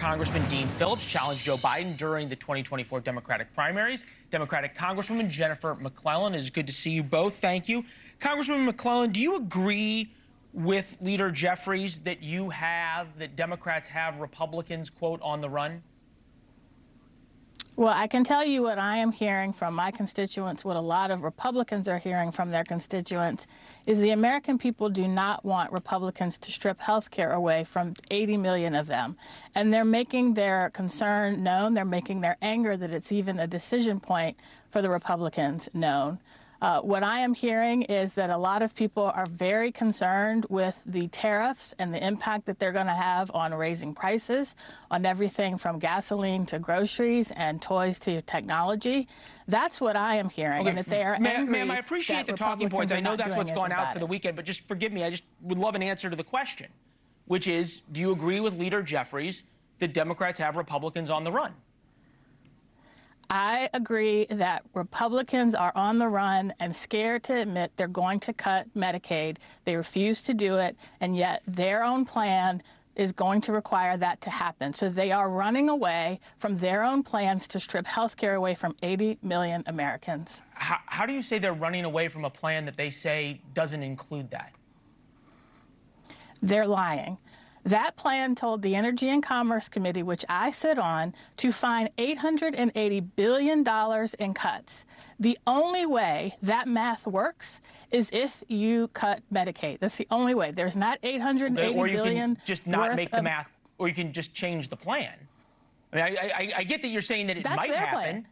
Congressman Dean Phillips challenged Joe Biden during the 2024 Democratic primaries. Democratic Congresswoman Jennifer McClellan, it's good to see you both. Thank you. Congresswoman McClellan, do you agree with Leader Jeffries that Democrats have Republicans, quote, on the run? Well, I can tell you what I am hearing from my constituents, what a lot of Republicans are hearing from their constituents, is the American people do not want Republicans to strip health care away from 80 million of them. And they're making their concern known. They're making their anger that it's even a decision point for the Republicans known. What I am hearing is that a lot of people are very concerned with the tariffs and the impact that they're going to have on raising prices on everything from gasoline to groceries and toys to technology. That's what I am hearing. Okay. And if they are angry, ma'am, I appreciate the talking points. I know that's what's gone out for the weekend, but just forgive me. I just would love an answer to the question, which is, do you agree with Leader Jeffries that Democrats have Republicans on the run? I agree that Republicans are on the run and scared to admit they're going to cut Medicaid. They refuse to do it, and yet their own plan is going to require that to happen. So they are running away from their own plans to strip health care away from 80 million Americans. How do you say they're running away from a plan that they say doesn't include that? They're lying. That plan told the Energy and Commerce Committee, which I sit on, to find $880 billion in cuts. The only way that math works is if you cut Medicaid. That's the only way. There's not $880 billion. Or you can just not make the math, or you can just change the plan. I mean, I get that you're saying that it might happen. Plan.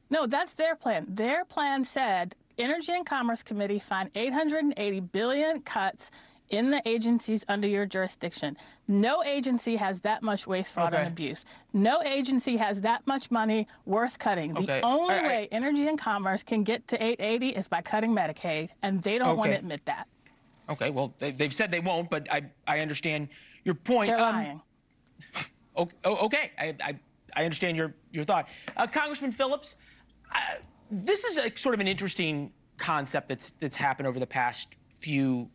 No, that's their plan. Their plan said Energy and Commerce Committee find $880 billion cuts in the agencies under your jurisdiction. No agency has that much waste, fraud, and abuse. No agency has that much money worth cutting. The only way Energy and Commerce can get to 880 is by cutting Medicaid, and they don't want to admit that. Okay, well, they've said they won't, but I understand your point. They're lying. Okay, I understand your thought. Congressman Phillips, this is a sort of an interesting concept that's happened over the past few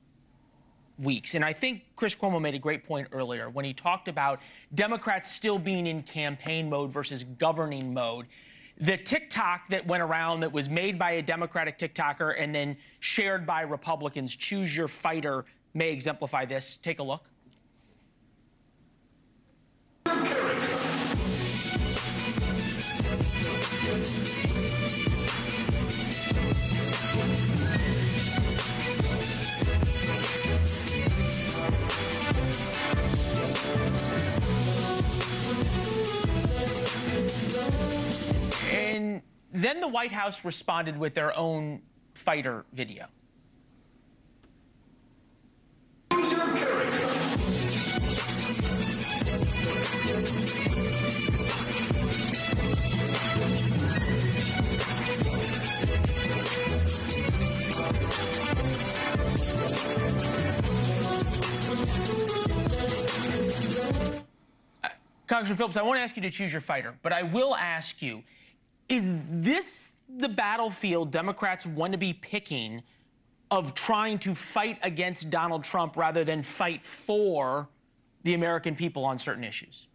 weeks. And I think Chris Cuomo made a great point earlier when he talked about Democrats still being in campaign mode versus governing mode. The TikTok that went around that was made by a Democratic TikToker and then shared by Republicans, Choose Your Fighter, may exemplify this. Take a look. And then the White House responded with their own fighter video. Congressman Phillips, I won't ask you to choose your fighter, but I will ask you, is this the battlefield Democrats want to be picking of trying to fight against Donald Trump rather than fight for the American people on certain issues?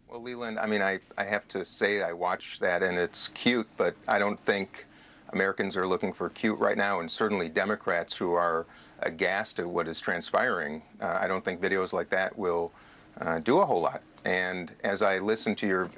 Well, Leland, I mean, I have to say I watched that, and it's cute, but I don't think Americans are looking for cute right now, and certainly Democrats who are aghast at what is transpiring. I don't think videos like that will do a whole lot. And as I listened to your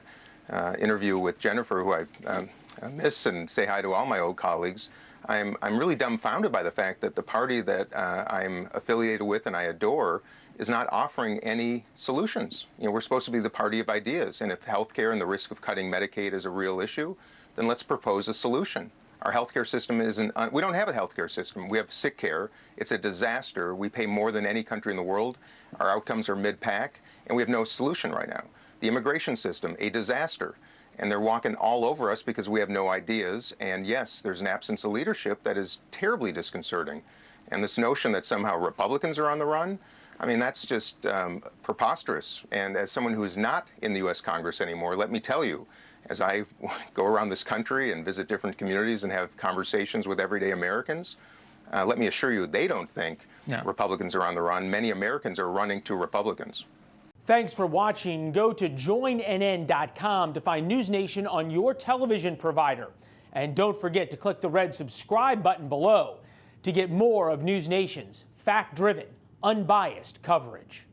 interview with Jennifer, who I miss and say hi to all my old colleagues, I'm really dumbfounded by the fact that the party that I'm affiliated with and I adore is not offering any solutions. You know, we're supposed to be the party of ideas, and if healthcare and the risk of cutting Medicaid is a real issue, then let's propose a solution. Our healthcare system isn't, we don't have a healthcare system. We have sick care. It's a disaster. We pay more than any country in the world. Our outcomes are mid-pack, and we have no solution right now. The immigration system, a disaster. And they're walking all over us because we have no ideas. And yes, there's an absence of leadership that is terribly disconcerting. And this notion that somehow Republicans are on the run, I mean, that's just preposterous. And as someone who is not in the U.S. Congress anymore, let me tell you, as I go around this country and visit different communities and have conversations with everyday Americans, Let me assure you, they don't think No. Republicans are on the run. Many Americans are running to Republicans. Thanks for watching. Go to joinnn.com to find NewsNation on your television provider. And don't forget to click the red subscribe button below to get more of NewsNation's fact-driven, unbiased coverage.